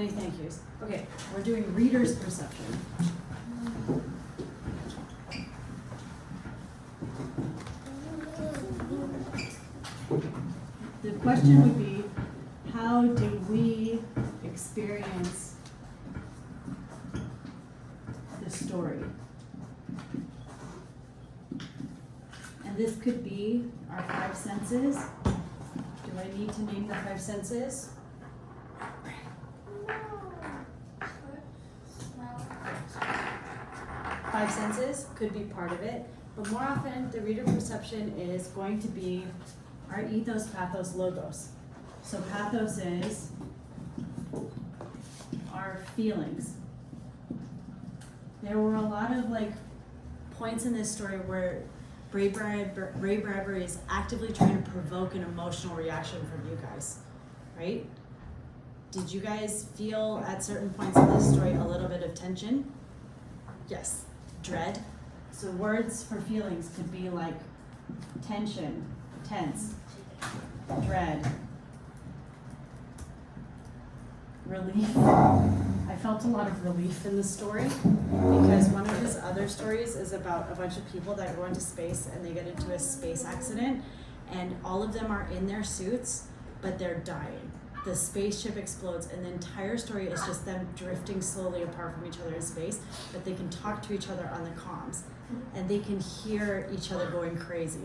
Many thank yous. Okay, we're doing reader's perception. The question would be, how do we experience the story? And this could be our five senses. Do I need to name the five senses? Five senses could be part of it, but more often the reader perception is going to be our ethos, pathos, logos. So pathos is our feelings. There were a lot of points in this story where Ray Bradbury is actively trying to provoke an emotional reaction from you guys, right? Did you guys feel at certain points in this story a little bit of tension? Yes. Dread. So words for feelings could be like tension, tense, dread, relief. I felt a lot of relief in the story because one of his other stories is about a bunch of people that go into space and they get into a space accident and all of them are in their suits, but they're dying. The spaceship explodes and the entire story is just them drifting slowly apart from each other in space, but they can talk to each other on the comms and they can hear each other going crazy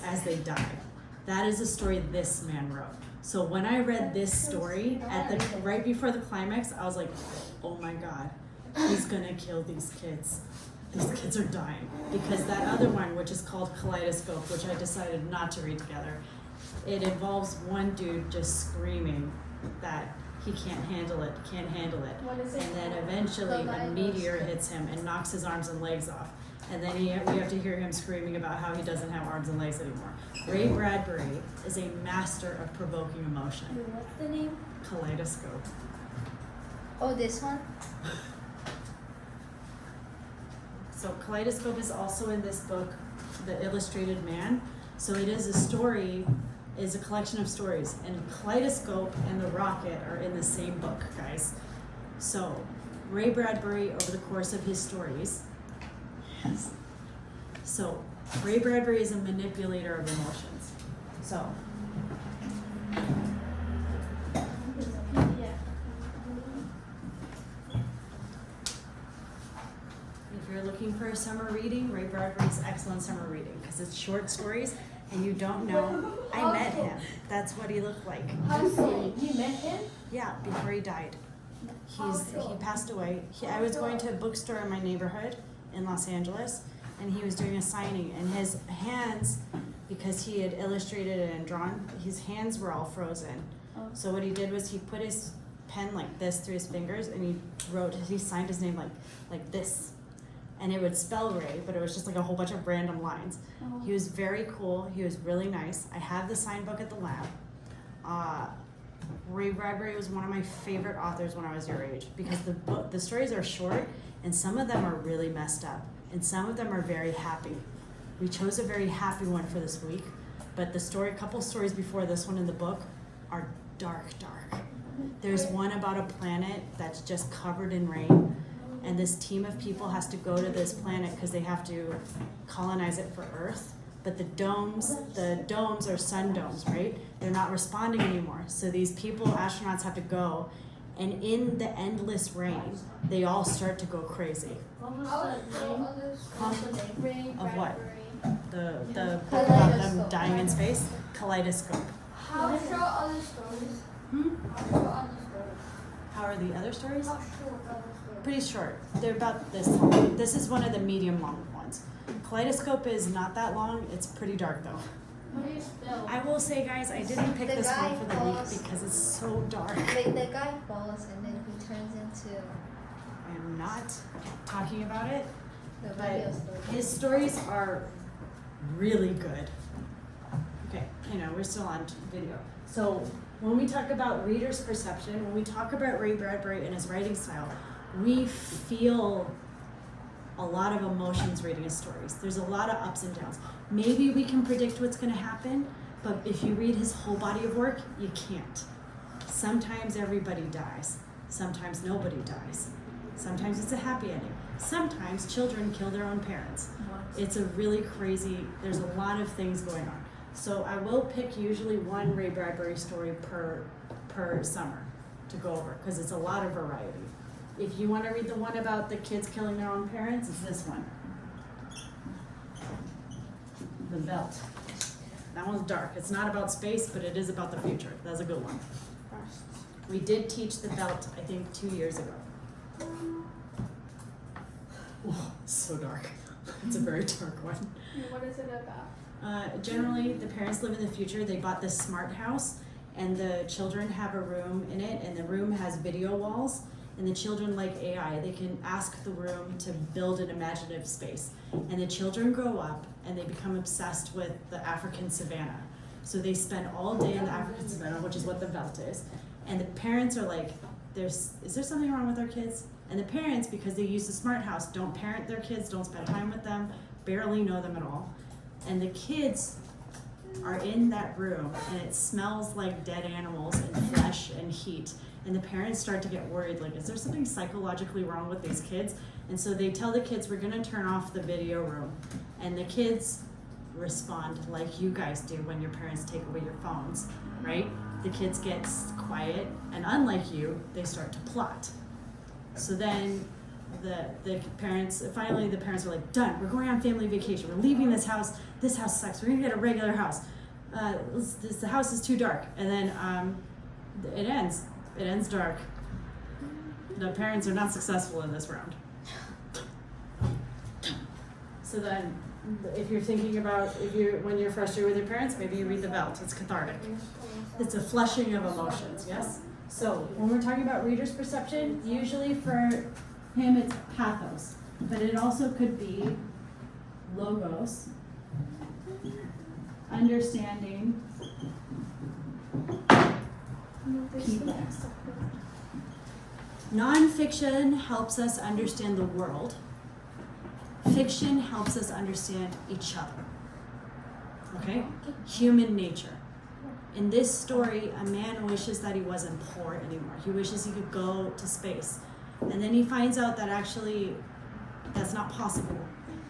as they die. That is a story this man wrote. So when I read this story right before the climax, I was like, oh my God, he's gonna kill these kids. These kids are dying. Because that other one, which is called Kaleidoscope, which I decided not to read together, it involves one dude just screaming that he can't handle it. And then eventually a meteor hits him and knocks his arms and legs off. And then we have to hear him screaming about how he doesn't have arms and legs anymore. Ray Bradbury is a master of provoking emotion. What's the name? Kaleidoscope. Oh, this one? So Kaleidoscope is also in this book, The Illustrated Man. So it is a story, is a collection of stories. And Kaleidoscope and The Rocket are in the same book, guys. So Ray Bradbury, over the course of his stories, so Ray Bradbury is a manipulator of emotions. So if you're looking for a summer reading, Ray Bradbury's excellent summer reading because it's short stories and you don't know. I met him. That's what he looked like. You met him? Yeah, before he died. He passed away. I was going to a bookstore in my neighborhood in Los Angeles and he was doing a signing and his hands, because he had illustrated it and drawn, his hands were all frozen. So what he did was he put his pen like this through his fingers and he signed his name like this. And it would spell Ray, but it was just like a whole bunch of random lines. He was very cool. He was really nice. I have the signed book at the lab. Ray Bradbury was one of my favorite authors when I was your age because the stories are short and some of them are really messed up and some of them are very happy. We chose a very happy one for this week, but a couple stories before this one in the book are dark. There's one about a planet that's just covered in rain. And this team of people has to go to this planet because they have to colonize it for Earth. But the domes are sun domes, right? They're not responding anymore. So these astronauts have to go. And in the endless rain, they all start to go crazy. Of what? The book about them dying in space? Kaleidoscope. How short are the stories? How short are the stories? How are the other stories? How short are the stories? Pretty short. They're about this long. This is one of the medium long ones. Kaleidoscope is not that long. It's pretty dark though. What do you spell? I will say, guys, I didn't pick The this guy one for the falls- week because it's so dark. The guy falls and then he turns into I am not talking about it, the but video story. his stories are really good. Okay, we're still on video. So when we talk about reader's perception, when we talk about Ray Bradbury and his writing style, we feel a lot of emotions reading his stories. There's a lot of ups and downs. Maybe we can predict what's going to happen, but if you read his whole body of work, you can't. Sometimes everybody dies. Sometimes nobody dies. Sometimes it's a happy ending. Sometimes children kill their own parents. It's a really crazy, there's a lot of things going on. So I will pick usually one Ray Bradbury story per summer to go over, because it's a lot of variety. If you want to read the one about the kids killing their own parents, it's this one. The Belt. That one's dark. It's not about space, but it is about the future. That's a good one. We did teach The Belt, I think, 2 years ago. Oh, so dark. It's a very dark one. What is it about? Generally, the parents live in the future. They bought this smart house, and the children have a room in it, and the room has video walls, and the children like AI. They can ask the room to build an imaginative space. And the children grow up, and they become obsessed with the African savannah. So they spend all day in the African savannah, which is what the Belt is. And the parents are like, is there something wrong with our kids? And the parents, because they use the smart house, don't parent their kids, don't spend time with them, barely know them at all. And the kids are in that room, and it smells like dead animals and flesh and heat. And the parents start to get worried, like, is there something psychologically wrong with these kids? And so they tell the kids, we're gonna turn off the video room. And the kids respond like you guys do when your parents take away your phones, right? The kids get quiet, and unlike you, they start to plot. So then the parents, finally the parents are like, done, we're going on family vacation, we're leaving this house sucks, we're gonna get a regular house. The house is too dark. And then it ends dark. The parents are not successful in this round. So then, if you're thinking about, when you're frustrated with your parents, maybe you read The Belt. It's cathartic. It's a flushing of emotions, yes? So when we're talking about reader's perception, usually for him it's pathos, but it also could be logos, understanding people. Nonfiction helps us understand the world. Fiction helps us understand each other. Okay? Human nature. In this story, a man wishes that he wasn't poor anymore. He wishes he could go to space. And then he finds out that actually that's not possible.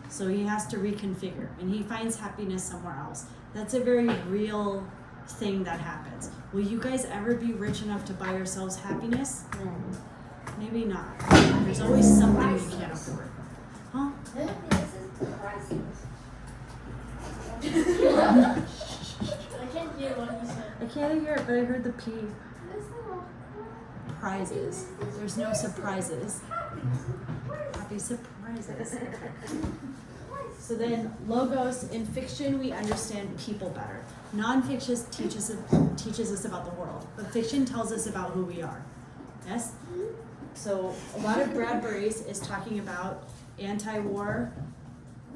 So he has to reconfigure, and he finds happiness somewhere else. That's a very real thing that happens. Will you guys ever be rich enough to buy yourselves happiness? Maybe not. There's always something you can't afford. Huh? I can't hear what he said. I can't hear it, but I heard the P. Prizes. There's no surprises. Happy surprises. So then, logos, in fiction, we understand people better. Non-fiction teaches us about the world, but fiction tells us about who we are. Yes? So a lot of Bradbury's is talking about anti-war,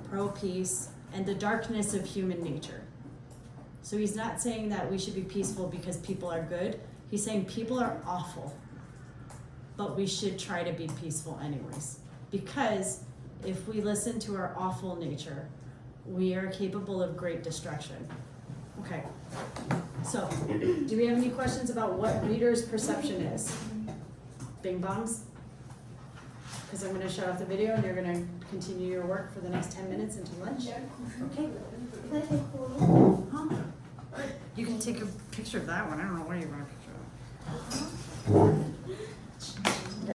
pro-peace, and the darkness of human nature. So he's not saying that we should be peaceful because people are good. He's saying people are awful, but we should try to be peaceful anyways. Because if we listen to our awful nature, we are capable of great destruction. Okay, so do we have any questions about what reader's perception is? Bing bongs? Because I'm going to shut off the video and you're going to continue your work for the next 10 minutes until lunch. Okay. Huh? You can take a picture of that one. I don't know what you're going to picture of.